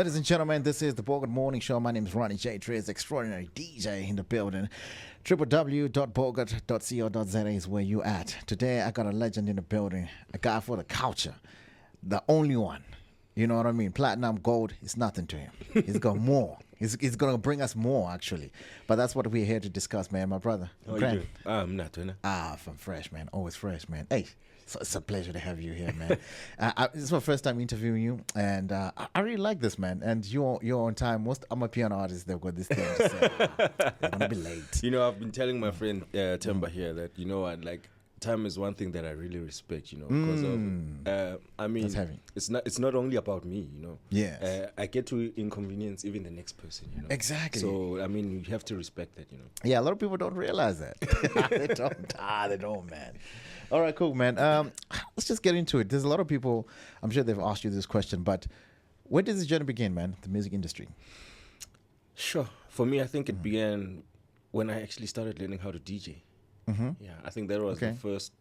Ladies and gentlemen, this is the Bogut Morning Show. My name is Ronnie J. Trez, extraordinary DJ in the building. www.bogut.co.za is where you at. Today, I got a legend in the building, a guy for the culture, the only one. You know what I mean? Platinum, gold is nothing to him. He's got more. He's going to bring us more, actually. But that's what we're here to discuss, man. My brother. How you doing? I'm not doing it. I'm fresh, man. Always fresh, man. Hey, so it's a pleasure to have you here, man. This is my first time interviewing you, and I really like this, man. And you're on time. Most Amapiano artists, they've got this thing to say. They're going to be late. You know, I've been telling my friend Temba here that, you know what, like, time is one thing that I really respect, you know, because of, I mean, it's not only about me, you know. Yeah. I get to inconvenience even the next person, you know. Exactly. So, I mean, you have to respect that, you know. Yeah, a lot of people don't realize that. They don't. They don't, man. All right, cool, man. Let's just get into it. There's a lot of people, I'm sure they've asked you this question, but where did this journey begin, man, the music industry? Sure. For me, I think it began when I actually started learning how to DJ. Yeah, I think that was the first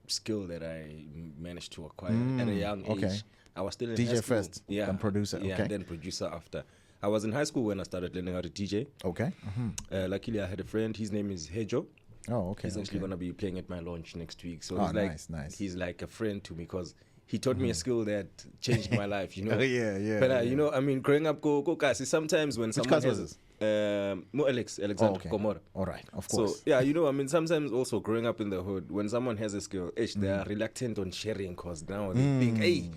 skill that I managed to acquire at a young age. I was still in DJ high school. first, Yeah, then producer. Yeah, Okay. then producer after. I was in high school when I started learning how to DJ. Okay. Luckily, I had a friend. His name is Hejo. Oh, okay. He's actually going to be playing at my launch next week. So Oh, he's like, nice. he's like a friend to me because he taught me a skill that changed my life, you know. Yeah. But, you know, I mean, growing up, kasi sometimes when someone class was has... Alexander Komora. All right, of course. So, yeah, you know, I mean, sometimes also growing up in the hood, when someone has a skill, they are reluctant on sharing because now they think, hey,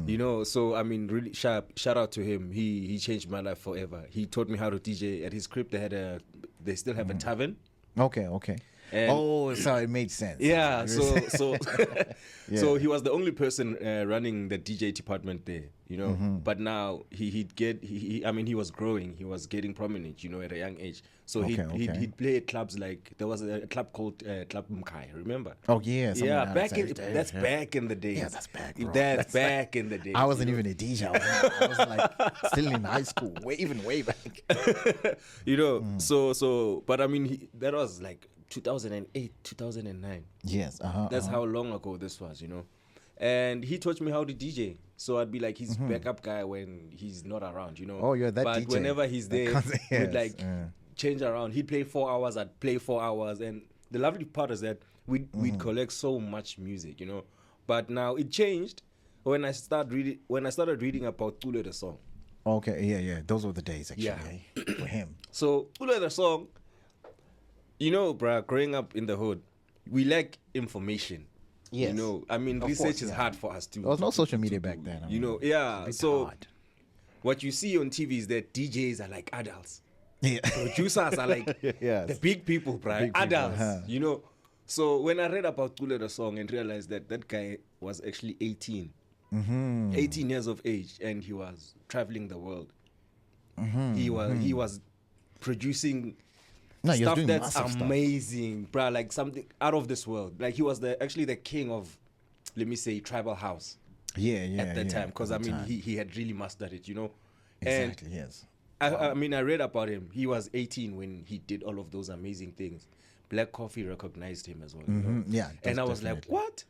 you know, so, I mean, really shout out to him. He changed my life forever. He taught me how to DJ. At his crib, they still have a tavern. Okay. And so it made sense. yeah, so Yeah. so he was the only person running the DJ department there, you know. But now he was growing, he was getting prominent, you know, at a young age. So he'd play at clubs like there was a club called Club Mkai, remember? Oh yeah, that's back in the days. Yeah, that's back, bro. That's back in the days. I wasn't even a DJ. I was like still in high school, way back. You know, but I mean, that was like 2008, 2009. Yes, That's how long ago this was, you know. And he taught me how to DJ. So I'd be like his backup guy when he's not around, you know. Oh, you're that but DJ. But whenever he's there, we'd like Yeah. change around. He'd play 4 hours, I'd play 4 hours. And the lovely part is that we'd collect so much music, you know. But now it changed when I started reading about Boohle the song. Okay, yeah. Those were the days, actually, Yeah. for him. So Boohle the song, you know, bruh, growing up in the hood, we lack information. Yes. You know, I mean, Of research course, is yeah. hard for us to. There was no to- social to media do, back then. I You mean, know, yeah. it's a bit So hard. what you see on TV is that DJs are like adults, Yeah. producers are like Yes. the big people, bruh, Big people, adults. huh. You know. So when I read about Boohle the song and realized that that guy was actually 18, 18 years of age, and he was traveling the world. He was producing. No, he was stuff doing that's massive stuff. amazing, bruh, like something out of this world. Like he was actually the king of, let me say, tribal house Yeah. at that time. Because I at the mean, time. he had really mastered it, you know. Exactly. And Yes. I mean, I read about him. He was 18 when he did all of those amazing things. Black Coffee recognized him as well. You know? Yeah, and I was definitely. like, what?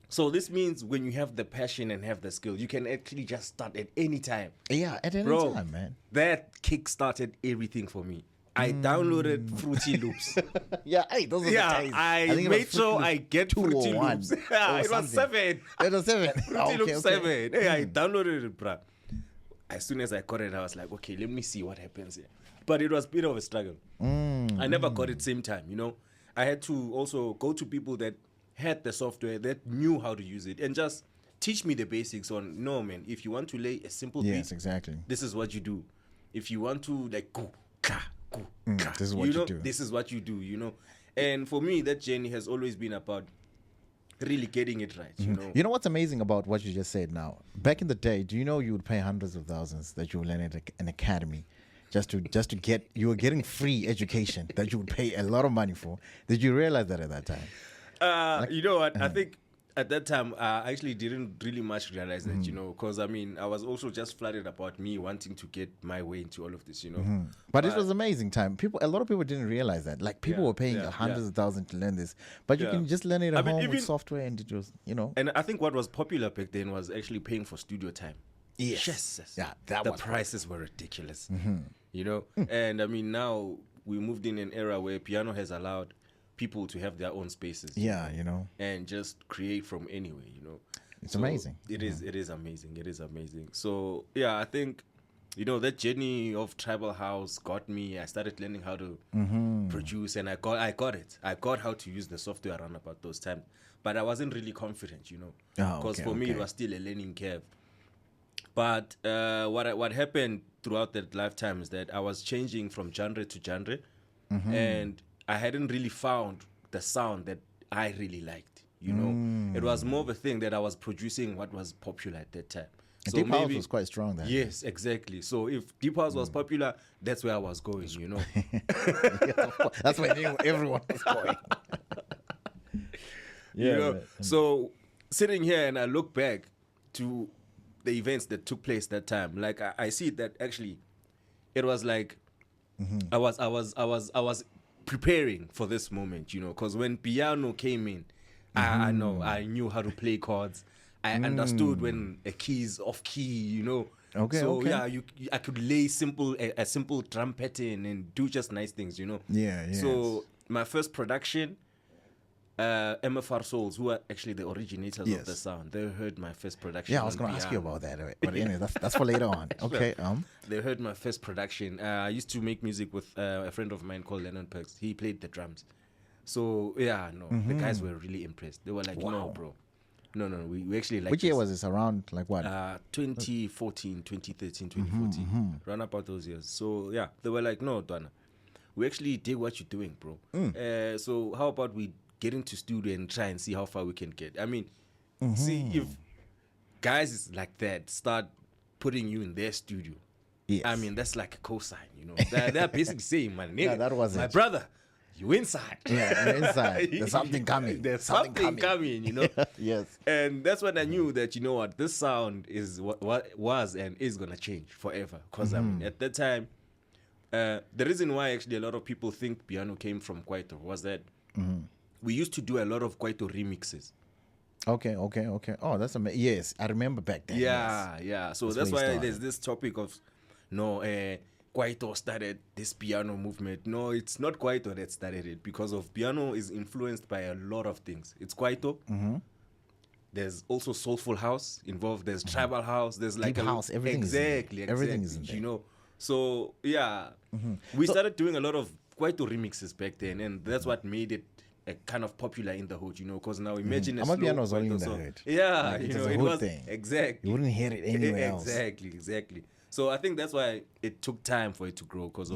So this means when you have the passion and have the skill, you can actually just start at any time. Yeah, at any Bro, time, man. that kick started everything for me. I downloaded Fruity Loops. Yeah, hey, those are the days. I think it made was sure Fruity I get Loops Fruity 201 Loops. or Yeah, it was something. 7. It was 7. Fruity Loops 7. Hey, I downloaded it, bruh. As soon as I got it, I was like, okay, let me see what happens here. But it was a bit of a struggle. I never got it same time, you know. I had to also go to people that had the software, that knew how to use it, and just teach me the basics on, no, man, if you want to lay a simple Yes, beat, exactly. this is what you do. If you want to, like, go, ka, go, ka, this is what you know, do. This is what you do, you know. And for me, that journey has always been about really getting it right, you know. You know what's amazing about what you just said now? Back in the day, do you know you would pay hundreds of thousands that you would learn at an academy just to get, you were getting free education that you would pay a lot of money for? Did you realize that at that time? You know what? I think at that time, I actually didn't really much realize that, you know, because I mean, I was also just flooded about me wanting to get my way into all of this, you know. But it was amazing time. A lot of people didn't realize that. Like people Yeah, were paying yeah, hundreds of thousands to learn this, but you Yeah. can just learn it at I mean, home with even- software, and it was, you know. And I think what was popular back then was actually paying for studio time. Yes. Jesus. Yeah, that the was prices were ridiculous. You know, and I mean now we moved in an era where piano has allowed people to have their own spaces. Yeah, you know. and just create from anywhere. You know, It's amazing. It is. It is amazing. It is amazing. So yeah, I think. You know, that journey of tribal house got me. I started learning how to produce, and I got it. I got how to use the software around about those times, but I wasn't really confident, you know, because for me it was still a learning curve. But what happened throughout that lifetime is that I was changing from genre to genre, and I hadn't really found the sound that I really liked. You know, it was more of a thing that I was producing what was popular at that time. So Deep House was quite strong then. Yes, exactly. So if Deep House was popular, that's where I was going, you know. Yes, of course. That's where everyone was going. You know? So sitting here and I look back to the events that took place that time, like I see that actually it was like I was preparing for this moment, you know, because when piano came in, I knew how to play chords. I understood when a key is off key, you know. Okay. So yeah, I could lay a simple drum pattern and do just nice things, you know. Yeah. So my first production, MFR Souls, who are actually the originators of the sound, they heard my first production. Yeah, I was going to ask you about that, but anyway, that's for later on. Okay. They heard my first production. I used to make music with a friend of mine called Lennon Perks. He played the drums. So yeah, the guys were really impressed. They were like, "No, bro." No, we actually like. Which year was this? Around like what? 2014, 2013, 2014. Run about those years. So yeah, they were like, no, Dwana, we actually dig what you're doing, bro. So how about we get into studio and try and see how far we can get? I mean, see if guys like that start putting you in their studio. Yes. I mean, that's like a cosign, you know. They're basically saying, my nigga, that was my brother. You inside. Yeah, you're inside. There's something coming. There's something coming, you know. Yes. And that's when I knew that, you know what, this sound is what was and is gonna change forever. Because I mean, at that time, the reason why actually a lot of people think piano came from Kwaito was that we used to do a lot of Kwaito remixes. Okay. Oh, that's amazing. Yes, I remember back then. Yeah. So that's why there's this topic of Kwaito started this piano movement. No, it's not Kwaito that started it, because of piano is influenced by a lot of things. It's Kwaito. There's also soulful house involved. There's tribal house. There's like Deep house. Everything exactly, is everything is in there. You know. So yeah, we started doing a lot of Kwaito remixes back then, and that's what made it kind of popular in the hood. You know, because now imagine Amapiano was only in the hood. Yeah, like, you know, a it hood was thing. Exactly. You wouldn't hear it anywhere else. Exactly. So I think that's why it took time for it to grow, because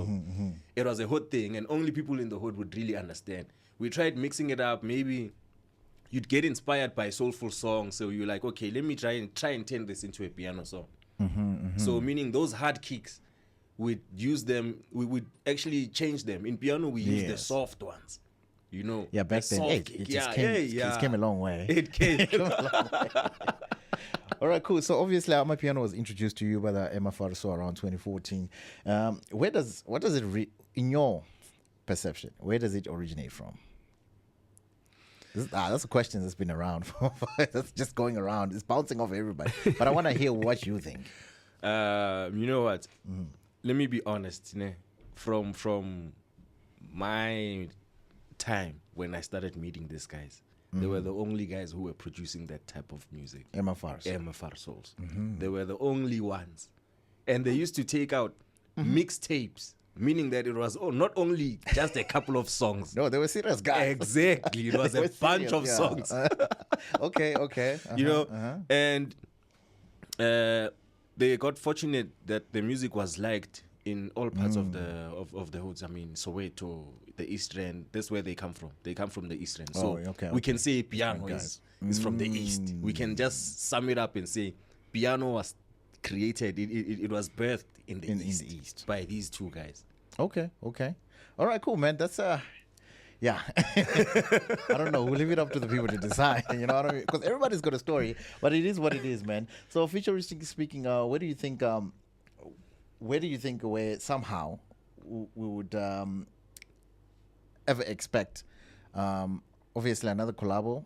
it was a hood thing, and only people in the hood would really understand. We tried mixing it up. Maybe you'd get inspired by soulful songs, so you're like, okay, let me try and turn this into a piano song. So meaning those hard kicks, we'd use them. We would actually change them. In piano, we use the soft ones. You know. Yeah, back then it just came a long way. It came a long way. All right, cool. So obviously, Amapiano was introduced to you by the MFR Souls around 2014. What does it, in your perception, where does it originate from? That's a question that's been around. That's just going around. It's bouncing off everybody. But I want to hear what you think. You know what? Let me be honest. From my time when I started meeting these guys, they were the only guys who were producing that type of music. MFR Souls. They were the only ones. And they used to take out mixtapes, meaning that it was not only just a couple of songs. No, they were serious guys. Exactly. It was a bunch of songs. Okay. You know, and they got fortunate that the music was liked in all parts of the hoods. I mean, Soweto, the East End, that's where they come from. They come from the East End. So we can say piano is from the East. We can just sum it up and say piano was created, it was birthed in the East by these two guys. Okay. All right, cool, man. That's yeah. I don't know. We'll leave it up to the people to decide. You know what I mean? Because everybody's got a story, but it is what it is, man. So, futuristically speaking, where do you think where somehow we would ever expect, obviously, another collabo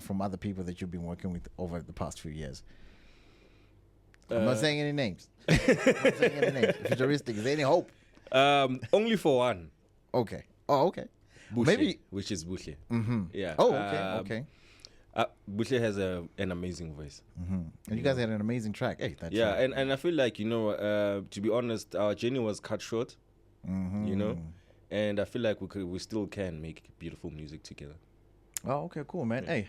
from other people that you've been working with over the past few years? I'm not saying any names. I'm not saying any names. Futuristic. Is there any hope? Only for one. Okay. Oh, okay. Boohle, Maybe. which is Boohle. Mm-hmm. Yeah. Oh, okay. Okay. Boohle has an amazing voice. Mm-hmm. And you guys had an amazing track. Hey, that's Yeah, right. and I feel like, to be honest, our journey was cut short, Mm-hmm. and I feel like we still can make beautiful music together. Oh, okay, cool, man. Hey,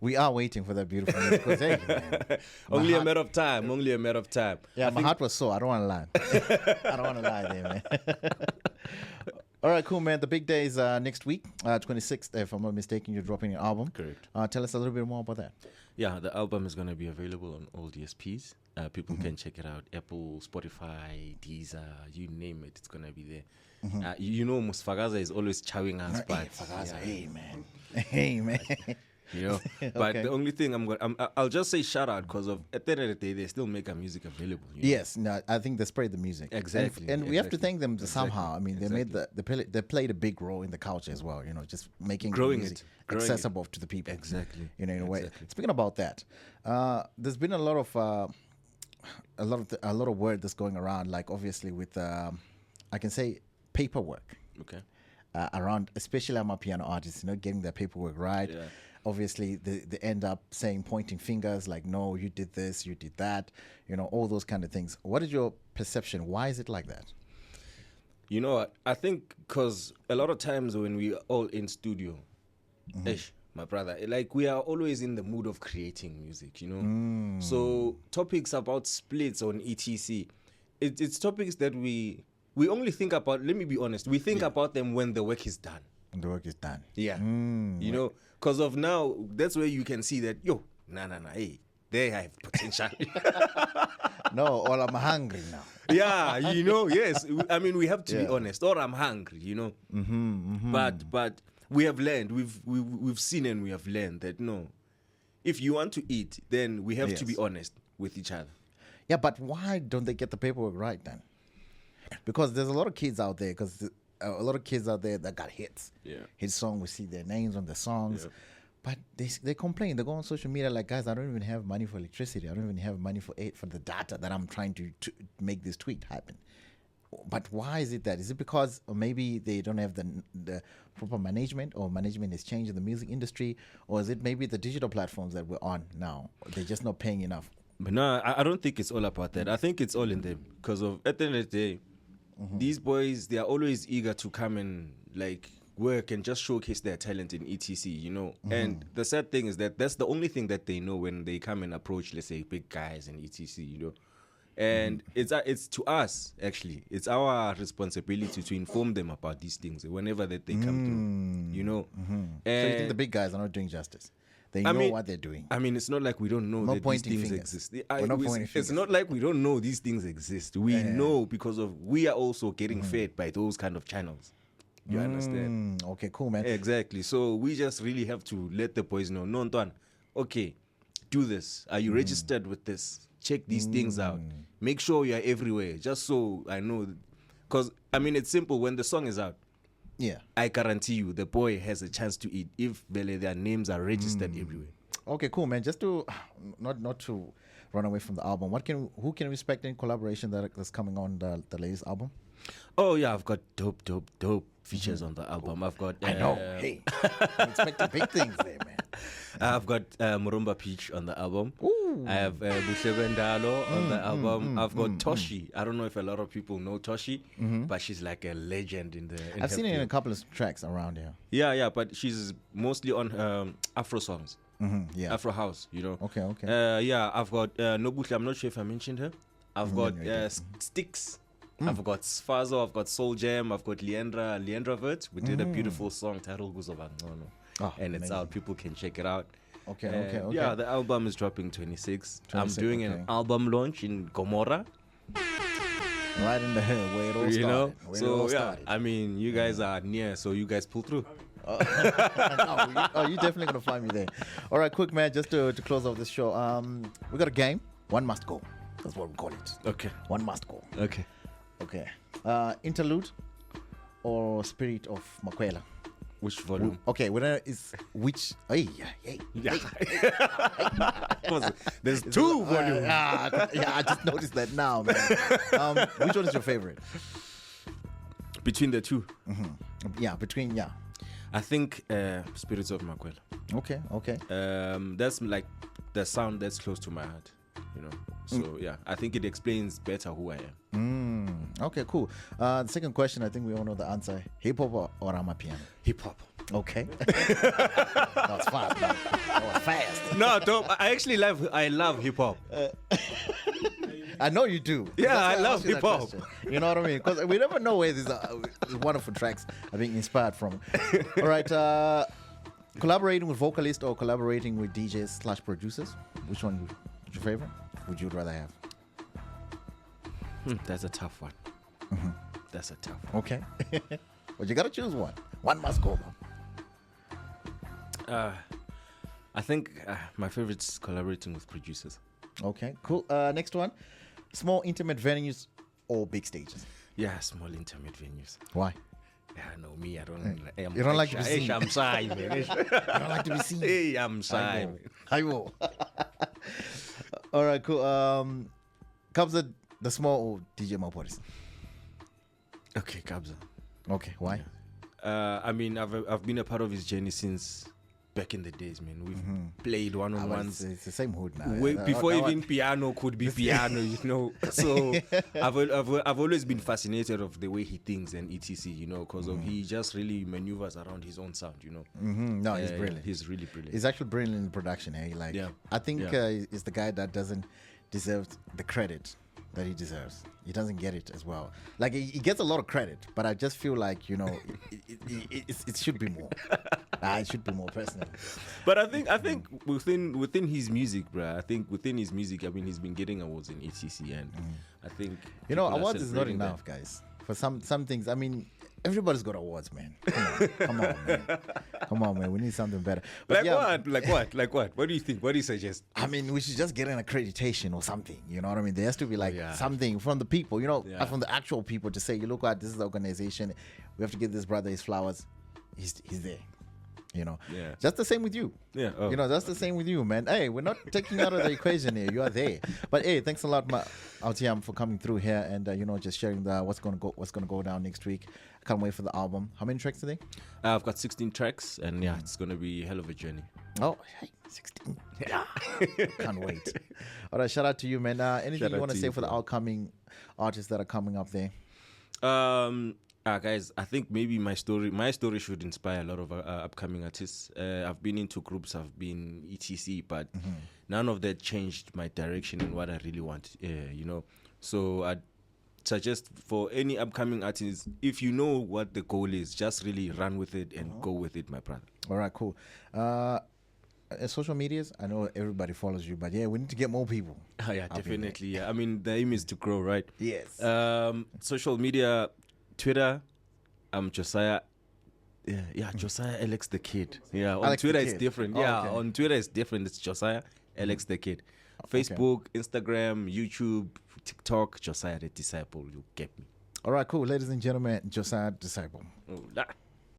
we are waiting for that beautiful music. 'Cause, hey, man, Only a matter of time. Only a matter of time. yeah, my heart was sore. I don't want to lie. I don't want to lie there, man. All right, cool, man. The big day is next week, 26th, if I'm not mistaken. You're dropping your album. Correct. Tell us a little bit more about that. Yeah, the album is going to be available on all DSPs. People can check it out. Apple, Spotify, Deezer, you name it. It's going to be there. Musfagaza is always chowing us. Hey, Fagaza, hey, man. Hey, man. But Okay. the only thing I'll just say shout out because at the end of the day, they still make our music available. Yes, no, I think they spread the music Exactly, and we have to exactly. thank them somehow. I mean, they played a big role in the culture as well. just making Growing music it, growing accessible to the people. Exactly. In a way. Exactly. Speaking about that, there's been a lot of word that's going around. Like obviously with I can say paperwork. Okay. Around, especially Amapiano artists, getting their paperwork right. Yeah. Obviously, they end up pointing fingers like, no, you did this, you did that, all those kind of things. What is your perception? Why is it like that? You know what? I think because a lot of times when we are all in studio, my brother, like we are always in the mood of creating music, So topics about splits on ETC, it's topics that we only think about. Let me be honest. We think about them when the work is done. And the work is done. Yeah. Because of now, that's where you can see that, hey, they have potential. No, or I'm hungry now. Yeah, yes. I mean, we have to be honest. Or I'm hungry, But we have learned, we've seen and we have learned that, no, if you want to eat, then we have to be honest with each other. Yeah, but why don't they get the paperwork right then? Because there's a lot of kids out there, that got hits. Yeah. Hit song, we see their names on the songs. Yeah. But they complain. They go on social media like, guys, I don't even have money for electricity. I don't even have money for the data that I'm trying to make this tweet happen. But why is it that? Is it because maybe they don't have the proper management, or management has changed in the music industry? Or is it maybe the digital platforms that we're on now? They're just not paying enough? But no, I don't think it's all about that. I think it's all in them. Because at the end of the day, these boys, they are always eager to come and work and just showcase their talent in ETC, And the sad thing is that that's the only thing that they know when they come and approach, let's say, big guys in ETC, And it's to us, actually. It's our responsibility to inform them about these things whenever that they come through, So And you think the big guys are not doing justice? They know what they're doing. I mean, it's not like we don't know that these things exist. It's not like we don't know these things exist. We know because we are also getting fed by those kind of channels. You understand? Okay, cool, man. Exactly. So we just really have to let the boys know, no, Antoine, okay, do this. Are you registered with this? Check these things out. Make sure you're everywhere, just so I know. Because, I mean, it's simple. When the song is out, Yeah. I guarantee you the boy has a chance to eat if their names are registered everywhere. Okay, cool, man. Just to not to run away from the album, who can we expect in collaboration that's coming on the latest album? Oh yeah, I've got dope features on the album. I've got I know. Hey, I'm expecting big things there, man. I've got Murumba Peach on the album. Ooh. I have Boohle Ndalo on the album. I've got Toshi. I don't know if a lot of people know Toshi, but she's like a legend in I've seen her it in a field. couple of tracks around here. Yeah, but she's mostly on Afro songs, Yeah. Afro house. Okay. Yeah, I've got Nobuhle. I'm not sure if I mentioned her. I've got no, you didn't. Sticks. I've got Sfazo. I've got Soul Jam. I've got Leandra Vert. We did a beautiful song titled Guzoba Ngono. Oh, And it's amazing. out. People can check it out. Okay. Yeah, the album is dropping 26. I'm 26, doing okay. an album launch in Gomorrah. Right in the head where it all started. Where it all So yeah, started. I mean, you guys are near, so you guys pull through. You're definitely gonna find me there. All right, quick, man. Just to close off this show, we got a game. One must go. That's what we call it. Okay. One must go. Okay. Okay. Interlude or Spirit of Makwela? Which volume? Okay, is which? Hey, hey. Yeah. There's two volumes. I just noticed that now, man. Which one is your favorite? Between the two. Yeah, I think Spirits of Makwela. Okay. That's like the sound that's close to my heart, you know. So yeah, I think it explains better who I am. Okay, cool. The second question, I think we all know the answer. Hip hop or Amapiano? Hip hop. Okay. That was fast. That was fast. No, I love hip hop. I know you do. Yeah, That's why I love asked you that hip-hop. question. You know what I mean? Because we never know where these wonderful tracks are being inspired from. All right. Collaborating with vocalists or collaborating with DJs/producers? Which one is your favorite? Would you rather have? That's a tough one. That's a tough one. Okay. But you got to choose one. One must go. I think my favorite's collaborating with producers. Okay, cool. Next one. Small intimate venues or big stages? Yeah, small intimate venues. Why? Yeah, no, me, I don't. You don't like to be seen? I'm shy, man. You don't like to be seen? Hey, I'm shy. I will. All right, cool. Kabza, the small or DJ Malporis? Okay, Kabza. Okay, why? I mean, I've been a part of his journey since back in the days, man. We've played one-on-ones. It's the same hood now. Before even piano could be piano, you know. So I've always been fascinated of the way he thinks and etc. You know, because of he just really maneuvers around his own sound. You know. No, he's brilliant. He's really brilliant. He's actually brilliant in production. Hey, like I think he's the guy that doesn't deserve the credit that he deserves. He doesn't get it as well. Like he gets a lot of credit, but I just feel like it should be more. It should be more personal. But I think within his music, bruh. I think within his music, I mean, he's been getting awards in ETC, and I think awards is not enough, guys. For some things, I mean, everybody's got awards, man. Come on, man. We need something better. But Like what? What do you think? What do you suggest? I mean, we should just get an accreditation or something. You know what I mean? There has to be something from the people, from the actual people to say, you look at this is the organization. We have to give this brother his flowers. He's there. Just the same with you. That's the same with you, man. Hey, we're not taking out of the equation here. You are there. But hey, thanks a lot, Altiam, for coming through here and just sharing what's gonna go down next week. I can't wait for the album. How many tracks today? I've got 16 tracks, and it's gonna be a hell of a journey. Oh, hey, 16. Yeah. Can't wait. All right, shout out to you, man. Anything you want to say for the upcoming artists that are coming up there? Guys, I think maybe my story should inspire a lot of upcoming artists. I've been into groups, I've been etc, but none of that changed my direction and what I really want. So I'd suggest for any upcoming artists, if you know what the goal is, just really run with it and go with it, my brother. All right, cool. Social medias, I know everybody follows you, but we need to get more people. Definitely. Yeah, I mean, the aim is to grow, right? Yes. Social media. Twitter, I'm Josiah. Josiah Alex the Kid. Yeah, on Alex Twitter it's different. Okay. On Twitter it's different. It's Josiah Alex the Kid. Facebook, Instagram, YouTube, TikTok, Josiah the Disciple. You get me. All right, cool. Ladies and gentlemen, Josiah Disciple. Oh,